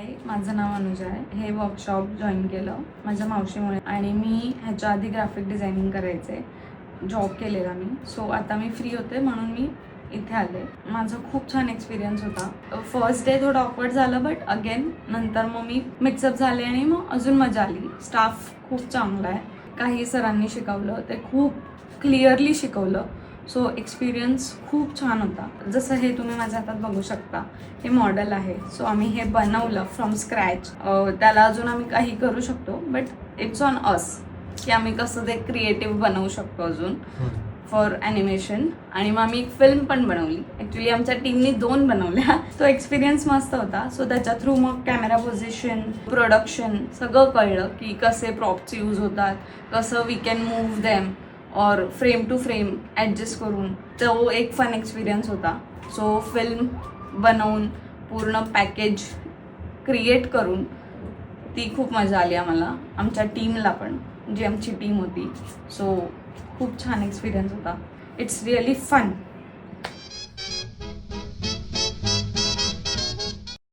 हाय, माझं नाव अनुजा आहे. हे वर्कशॉप जॉईन केलं माझ्या मावशीमुळे आणि मी ह्याच्या आधी ग्राफिक डिझायनिंग करायचे, जॉब केलेला मी. सो आता मी फ्री होते म्हणून मी इथे आले. माझा खूप छान एक्सपिरियन्स होता. फर्स्ट डे थोडं ऑकवर्ड झालं, बट अगेन नंतर मग मी मिक्सअप झाले आणि मग अजून मजा आली. स्टाफ खूप चांगला आहे. काही सरांनी शिकवलं, ते खूप क्लिअरली शिकवलं. सो एक्सपिरियन्स खूप छान होता. जसं हे तुम्ही माझ्या हातात बघू शकता, हे मॉडेल आहे. सो आम्ही हे बनवलं फ्रॉम स्क्रॅच. त्याला अजून आम्ही काही करू शकतो, बट इट्स ऑन अस की आम्ही कसं ते क्रिएटिव्ह बनवू शकतो अजून फॉर ॲनिमेशन. आणि मग आम्ही एक फिल्म पण बनवली. ॲक्च्युली आमच्या टीमनी 2 बनवल्या. तो एक्सपिरियन्स मस्त होता. सो त्याच्या थ्रू मग कॅमेरा पोझिशन, प्रोडक्शन सगळं कळलं की कसे प्रॉप्स यूज होतात, कसं वी कॅन मूव्ह देम और फ्रेम टू फ्रेम ॲडजस्ट करून. तो एक फन एक्सपिरियन्स होता. सो फिल्म बनवून पूर्ण पॅकेज क्रिएट करून ती खूप मजा आली आम्हाला, आमच्या टीमला पण, जी आमची टीम होती. सो खूप छान एक्सपिरियन्स होता. It's really fun.